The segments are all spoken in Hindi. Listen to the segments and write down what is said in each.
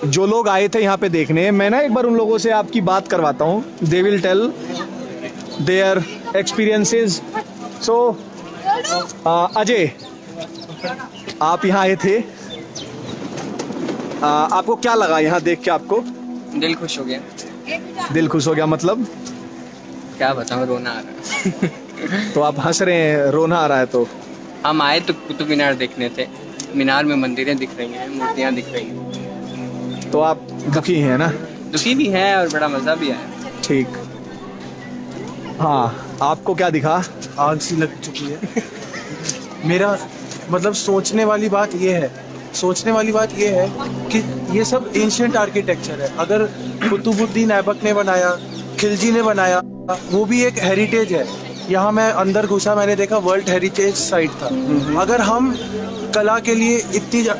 जो लोग आए थे यहाँ पे देखने, मैं ना एक बार उन लोगों से आपकी बात करवाता हूँ. They will tell their experiences. So Ajay, आप यहाँ आए थे, आपको क्या लगा यहाँ देख के? आपको दिल खुश हो गया. दिल खुश हो गया मतलब? क्या बताऊँ, रोना आ रहा. तो आप हंस रहे हैं, रोना आ रहा है. तो हम आए तो कुतुब मीनार देखने थे. मीनार में मंदिरें दिख रही हैं, मूर्तियाँ दिख रही हैं. तो आप दुखी हैं ना? दुखी भी है और बड़ा मजा भी आया. ठीक. हाँ, आपको क्या दिखा? आग सी लग चुकी है. मेरा मतलब सोचने वाली बात ये है कि ये सब एंशिएंट आर्किटेक्चर है. अगर कुतुबुद्दीन ऐबक ने बनाया, खिलजी ने बनाया, वो भी एक हेरिटेज है. यहाँ मैं अंदर घुसा, मैंने देखा वर्ल्ड हेरिटेज साइट था. अगर हम कला के लिए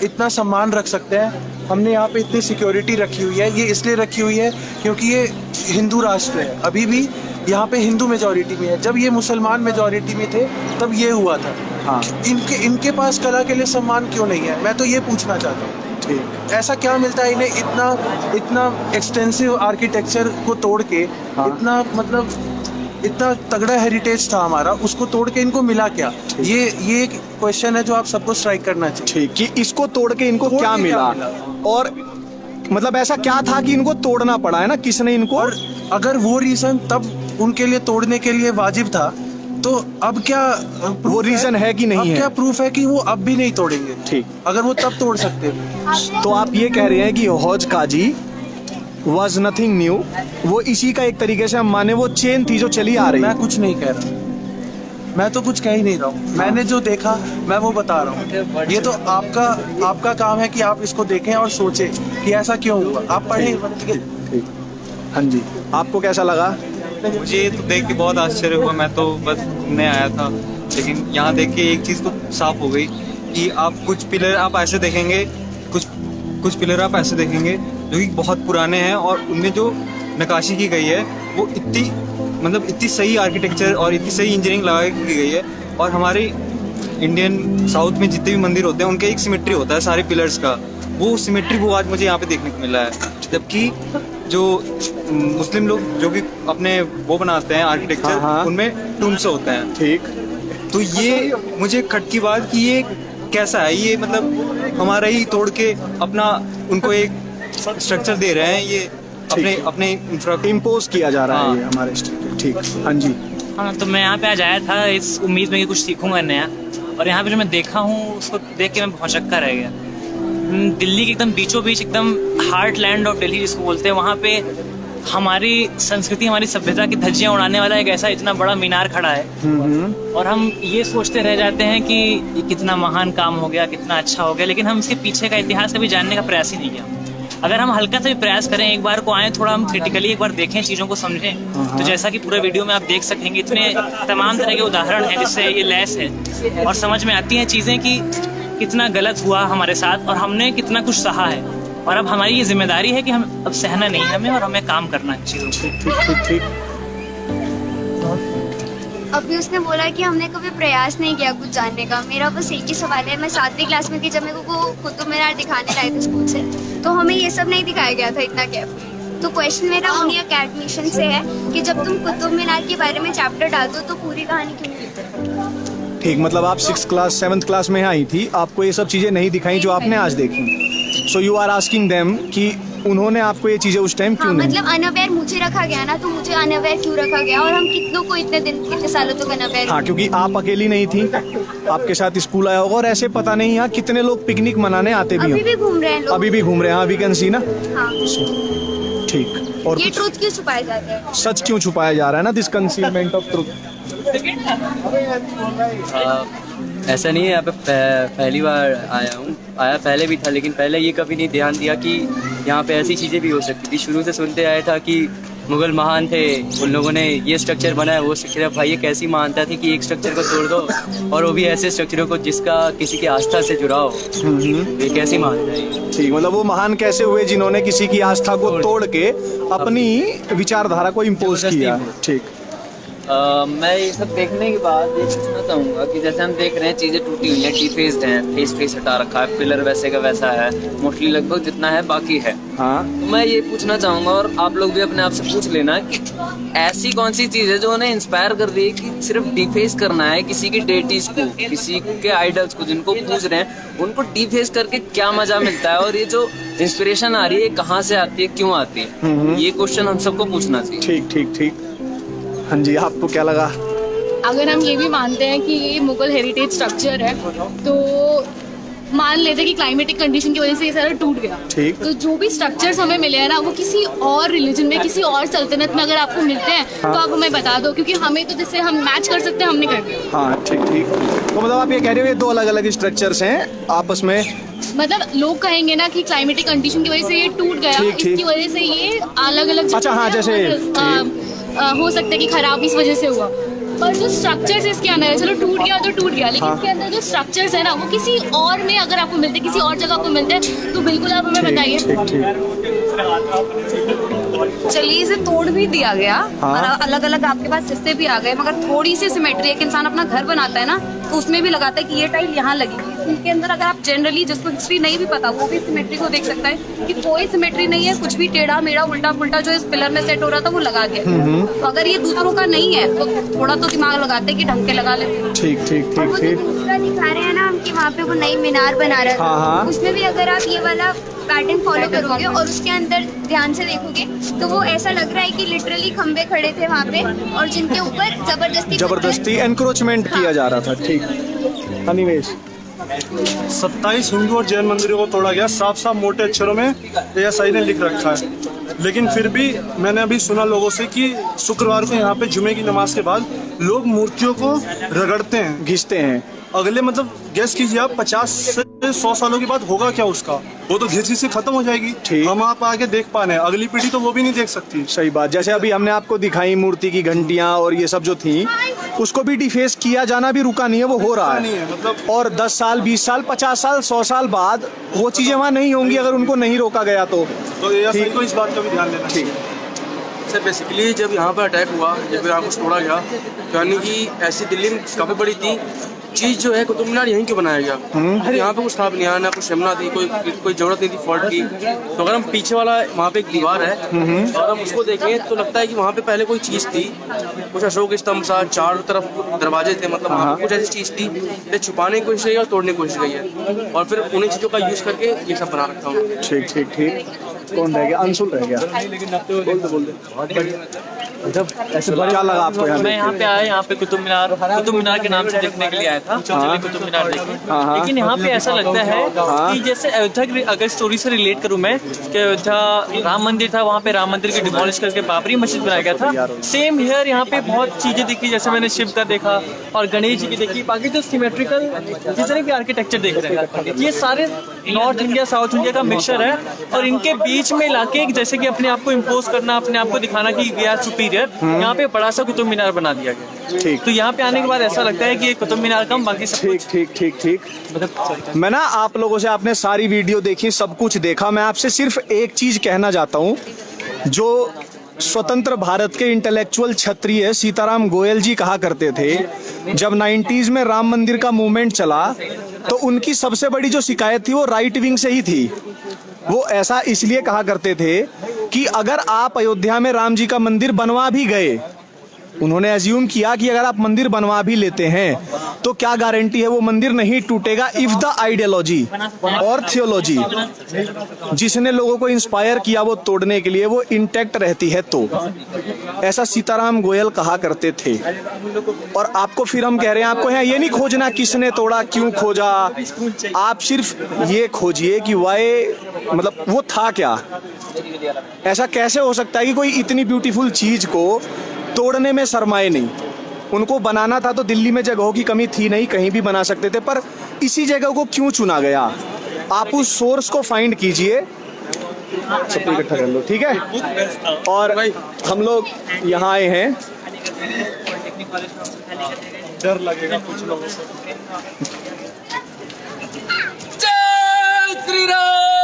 इतना सम्मान रख सकते हैं, हमने यहाँ पे इतनी सिक्योरिटी रखी हुई है. ये इसलिए रखी हुई है क्योंकि ये हिंदू राष्ट्र है. अभी भी यहाँ पे हिंदू मेजॉरिटी में है. जब ये मुसलमान मेजॉरिटी में थे तब ये हुआ था. हाँ. इनके पास कला के लिए सम्मान क्यों नहीं है? मैं तो ये पूछना चाहता हूँ. ठीक. ऐसा क्या मिलता है इन्हें इतना एक्सटेंसिव आर्किटेक्चर को तोड़ के? हाँ. इतना तगड़ा हेरिटेज था हमारा, उसको तोड़ के इनको मिला क्या? ये एक क्वेश्चन है जो आप सबको स्ट्राइक करना चाहिए. ठीक, कि इसको तोड़ के इनको क्या मिला? और मतलब ऐसा क्या था कि इनको तोड़ना पड़ा है ना? किसने इनको? और अगर वो रीजन तब उनके लिए तोड़ने के लिए वाजिब था, तो अब क्या वो रीजन है कि नहीं है? क्या प्रूफ है कि वो अब भी नहीं तोड़ेंगे? ठीक. अगर वो तब तोड़ सकते थे. तो आप ये कह रहे हैं कि हौज काजी वॉज नथिंग न्यू, वो इसी का एक तरीके से हम माने वो चेन थी जो चली आ रही है. मैं कुछ नहीं कह रहा, मैं तो कुछ कह ही नहीं रहा हूँ. मैंने जो देखा मैं वो बता रहा हूँ. ये तो आपका काम है कि आप इसको देखें और सोचें कि ऐसा क्यों हुआ. आप पढ़ें. ठीक. हाँ जी, आपको कैसा लगा? मुझे तो देख के बहुत आश्चर्य हुआ. मैं तो बस घूमने आया था, लेकिन यहाँ देख के एक चीज़ तो साफ हो गई कि आप कुछ पिलर आप ऐसे देखेंगे, कुछ पिलर आप ऐसे देखेंगे जो कि बहुत पुराने हैं, और उनमें जो नक्काशी की गई है वो इतनी सही आर्किटेक्चर और इतनी सही इंजीनियरिंग लगा की गई है. और हमारे इंडियन साउथ में जितने भी मंदिर होते हैं उनका एक सिमेट्री होता है सारे पिलर्स का. वो सिमेट्री वो आज मुझे यहाँ पे देखने को मिला है. जबकि जो मुस्लिम लोग जो भी अपने वो बनाते हैं आर्किटेक्चर, हाँ. उनमें टूम्स होते हैं. ठीक. तो ये मुझे खटकी बात कि ये कैसा है, ये मतलब हमारा ही तोड़ के अपना उनको एक स्ट्रक्चर दे रहे हैं. ये अपने इम्पोज किया जा रहा हाँ. है ये हमारे स्ट्रक्चर. ठीक. हाँ जी. हाँ, तो मैं यहाँ पे आज आया था इस उम्मीद में कि कुछ सीखूंगा नया, और यहाँ पे जो मैं देखा हूँ उसको देख के मैं भौचक्का रह गया. दिल्ली के एकदम बीचों बीच, एकदम हार्ट लैंड ऑफ दिल्ली जिसको बोलते हैं, वहाँ पे हमारी संस्कृति, हमारी सभ्यता की धज्जियाँ उड़ाने वाला एक ऐसा इतना बड़ा मीनार खड़ा है. और हम ये सोचते रह जाते हैं कि ये कितना महान काम हो गया, कितना अच्छा हो गया, लेकिन हम इसके पीछे का इतिहास कभी जानने का प्रयास ही नहीं किया. अगर हम हल्का सा भी प्रयास करें, एक बार को आए, थोड़ा हम क्रिटिकली एक बार देखें, चीज़ों को समझें, तो जैसा कि पूरे वीडियो में आप देख सकेंगे, इतने तमाम तरह के उदाहरण हैं जिससे ये लैस है और समझ में आती हैं चीज़ें कि कितना गलत हुआ हमारे साथ और हमने कितना कुछ सहा है. और अब हमारी ये जिम्मेदारी है कि हम अब सहना नहीं है हमें, और हमें काम करना है चीज़ों से. ठीक. अभी उसने बोला कि हमने कभी प्रयास नहीं किया कुछ जानने का. मेरा बस एक ही सवाल है. मैं 7वीं क्लास में थी जब मेरे को कुतुब मीनार दिखाने लाए थे स्कूल से, तो हमें ये सब नहीं दिखाया गया था इतना केयरफुली. तो क्वेश्चन मेरा उन्हीं अकेडमिशियन से है कि जब तुम कुतुब मीनार के बारे में चैप्टर डालते हो तो पूरी कहानी क्यों नहीं लिखते? ठीक. मतलब आप 6th क्लास 7th क्लास में आई थी, आपको ये सब चीजें नहीं दिखाई जो आपने आज देखी. So you are asking them कि उन्होंने आपको ये चीजें उस टाइम क्यों नहीं? मतलब अनअवेयर मुझे रखा गया ना, तो मुझे अनअवेयर क्यों रखा गया? और हम कितनों को इतने सालों तक अनअवेयर. हाँ, क्योंकि आप अकेली नहीं थी, आपके साथ स्कूल आया होगा, और ऐसे पता नहीं यहाँ कितने लोग पिकनिक मनाने आते भी अभी भी घूम रहे हैं लोग. अभी भी घूम रहे हैं. हाँ, वी कैन सी ना. हाँ. ठीक. और ये ट्रूथ क्यों छुपाया जाता है? सच क्यों छुपाया जा रहा है ना? This concealment of truth. ऐसा नहीं है. यहाँ पे पहली बार आया पहले भी था, लेकिन पहले ये कभी नहीं ध्यान दिया कि यहाँ पे ऐसी चीज़ें भी हो सकती थी. शुरू से सुनते आया था कि मुगल महान थे, उन लोगों ने ये स्ट्रक्चर बनाया, वो स्ट्रक्चर. भाई ये कैसी मानता थी कि एक स्ट्रक्चर को तोड़ दो, और वो भी ऐसे स्ट्रक्चरों को जिसका किसी की आस्था से जुड़ा हो. ये कैसी मानता है? ठीक. मतलब वो महान कैसे हुए जिन्होंने किसी की आस्था को तोड़ के अपनी विचारधारा को इम्पोज किया. ठीक. मैं ये सब देखने के बाद ये पूछना चाहूँगा कि जैसे हम देख रहे हैं चीज़ें टूटी हुई हैं, डिफेस्ड हैं, फेस हटा रखा है, पिलर वैसे का वैसा है, मोस्टली लगभग जितना है बाकी है। हाँ तो मैं ये पूछना चाहूँगा और आप लोग भी अपने आप से पूछ लेना कि ऐसी कौन सी चीज़ है जो उन्हें इंस्पायर कर दी कि सिर्फ डिफेस करना है किसी की डेटीज को, किसी के आइडल्स को जिनको पूछ रहे हैं, उनको डिफेस करके क्या मजा मिलता है, और ये जो इंस्पिरेशन आ रही है कहाँ से आती है, क्यों आती है, ये क्वेश्चन हम सबको पूछना चाहिए। ठीक ठीक ठीक। हाँ जी, आपको क्या लगा? अगर हम ये भी मानते हैं कि ये मुगल हेरिटेज स्ट्रक्चर है तो मान लेते हैं कि क्लाइमेटिक कंडीशन की वजह से ये सारा टूट गया, ठीक। तो जो भी स्ट्रक्चर्स हमें मिले हैं ना वो किसी और रिलीजन में, किसी और सल्तनत में अगर आपको मिलते हैं तो आप हमें बता दो, क्योंकि हमें तो जैसे हम मैच कर सकते हैं हमने कर दिया। हाँ ठीक ठीक। तो मतलब आप ये कह रहे हो ये दो अलग अलग स्ट्रक्चर्स हैं आपस में? मतलब लोग कहेंगे ना कि क्लाइमेटिक कंडीशन की वजह से ये टूट गया, ठीक, ठीक। इसकी वजह से ये अलग अलग अच्छा, हाँ, जैसे हो सकता है कि खराब इस वजह से हुआ, पर जो स्ट्रक्चर्स इसके अंदर है, चलो टूट गया तो टूट गया, लेकिन हाँ। इसके अंदर जो स्ट्रक्चर्स है ना वो किसी और में अगर आपको मिलते हैं, किसी और जगह आपको मिलते हैं तो बिल्कुल आप हमें बताइए। ठीक ठीक। चलिए इसे तोड़ भी दिया गया हाँ। और अलग अलग आपके पास हिस्से भी आ गए, मगर थोड़ी सी सिमेट्री, एक इंसान अपना घर बनाता है ना तो उसमें भी लगाता है कि ये टाइल यहाँ लगेगी। इसके अंदर अगर आप जनरली जिसको हिस्ट्री नहीं भी पता वो भी सिमेट्री को देख सकता है कि कोई सिमेट्री नहीं है, कुछ भी टेढ़ा मेढ़ा उल्टा पुल्टा जो इस पिलर में सेट हो रहा था वो लगा दिया। तो अगर ये दूसरों का नहीं है तो थोड़ा तो दिमाग लगाते कि ढंग के लगा लेते। ठीक ठीक और वो ठीक जो ठीक। दूसरा दिखा रहे हैं ना हम कि वहाँ पे वो नई मीनार बना रहा हाँ, हाँ। था, उसमें भी अगर आप ये वाला पैटर्न फॉलो करोगे और उसके अंदर ध्यान से देखोगे तो वो ऐसा लग रहा है कि लिटरली खंबे खड़े थे वहाँ पे और जिनके ऊपर जबरदस्ती एनक्रोचमेंट किया जा रहा था। ठीक। अनिमेश, 27 हिंदू और जैन मंदिरों को तोड़ा गया, साफ साफ मोटे अक्षरों में ASI ने लिख रखा है, लेकिन फिर भी मैंने अभी सुना लोगों से कि शुक्रवार को यहाँ पे जुमे की नमाज के बाद लोग मूर्तियों को रगड़ते हैं, घिसते हैं। अगले मतलब गैस कीजिए आप 50 से 100 सालों के बाद होगा क्या उसका, वो तो घिस से खत्म हो जाएगी। ठीक। हम आप आगे देख पा रहे हैं, अगली पीढ़ी तो वो भी नहीं देख सकती। सही बात। जैसे अभी हमने आपको दिखाई मूर्ति की घंटियां और ये सब जो थी, उसको भी डिफेस किया जाना भी रुका नहीं है, वो हो रहा नहीं है। है मतलब और 10 साल 20 साल 50 साल 100 साल बाद वो चीजें वहां नहीं होंगी अगर उनको नहीं रोका गया तो। ASI ठीक। को इस बात का भी ध्यान देना ठीक। चाहिए। सर बेसिकली जब यहाँ पर अटैक हुआ, जब यहाँ कुछ तोड़ा गया, तो यानी कि ऐसी दिल्ली में काफ़ी बड़ी थी चीज़ जो है, कुतुब मीनार यहीं क्यों बनाया गया? यहाँ पे कुछ था नहीं, ना कुछ शिमला थी, कोई जरूरत नहीं थी फोर्ट की। तो अगर हम पीछे वाला वहाँ पे एक दीवार है और हम उसको देखें तो लगता है कि वहाँ पे पहले कोई चीज़ थी, कुछ अशोक स्तंभ सा, चारों तरफ दरवाजे थे, मतलब वहाँ पे कुछ ऐसी चीज़ थी जो छुपाने की कोशिश गई और तोड़ने की कोशिश गई है, और फिर उन्हीं चीज़ों का यूज़ करके ये सब बना रखा हूँ। ठीक ठीक ठीक। कौन रह गया? अंशुल रह गया। बोल दे। जब ऐसे क्या लगा आपको यहाँ? मैं यहाँ पे आया, यहाँ पे कुतुब मीनार के नाम से देखने के लिए आया था। चलिए कुतुब मीनार देखें। हाँ। लेकिन यहाँ पे ऐसा लगता है कि जैसे अयोध्या की अगर स्टोरी से रिलेट करूँ मैं, कि अयोध्या राम मंदिर था, वहाँ पे राम मंदिर की डिमोलिश करके बाबरी मस्जिद बनाया गया था। सेम हियर यहाँ पे बहुत चीजें दिखी, जैसे मैंने शिव का देखा और गणेश जी की देखी, बाकी जो सिमेट्रिकल जितने भी आर्किटेक्चर देख रहे हैं ये सारे नॉर्थ इंडिया साउथ इंडिया का मिक्सचर है, और इनके बीच में लाके जैसे कि अपने आप को इम्पोज करना, अपने आप को दिखाना कि वी आर सुपीरियर, यहाँ पे बड़ा सा कुतुब मीनार बना दिया गया। ठीक। तो यहाँ पे आने के बाद ऐसा लगता है कि ये कुतुब मीनार कम, बाकी सब ठीक ठीक ठीक ठीक। मैं ना आप लोगों से, आपने सारी वीडियो देखी, सब कुछ देखा, मैं आपसे सिर्फ एक चीज कहना चाहता हूँ। जो स्वतंत्र भारत के इंटेलेक्चुअल क्षत्रिय सीताराम गोयल जी कहा करते थे, जब 90s में राम मंदिर का मूवमेंट चला तो उनकी सबसे बड़ी जो शिकायत थी वो राइट विंग से ही थी। वो ऐसा इसलिए कहा करते थे कि अगर आप अयोध्या में राम जी का मंदिर बनवा भी गए, उन्होंने एज्यूम किया कि अगर आप मंदिर बनवा भी लेते हैं तो क्या गारंटी है वो मंदिर नहीं टूटेगा इफ द आइडियोलॉजी और थियोलॉजी जिसने लोगों को इंस्पायर किया वो तोड़ने के लिए वो इंटैक्ट रहती है। तो ऐसा सीताराम गोयल कहा करते थे। और आपको फिर हम कह रहे हैं, आपको यहाँ ये नहीं खोजना किसने तोड़ा, क्यों खोजा, आप सिर्फ ये खोजिए कि वाई मतलब वो था क्या। ऐसा कैसे हो सकता है कि कोई इतनी ब्यूटीफुल चीज को तोड़ने में शर्माए नहीं। उनको बनाना था तो दिल्ली में जगहों की कमी थी नहीं, कहीं भी बना सकते थे, पर इसी जगह को क्यों चुना गया? आप उस सोर्स को फाइंड कीजिए, सबको इकट्ठा कर लो, ठीक है। और हम लोग यहाँ आए हैं, डर लगेगा कुछ लोगों को। जय श्री राम।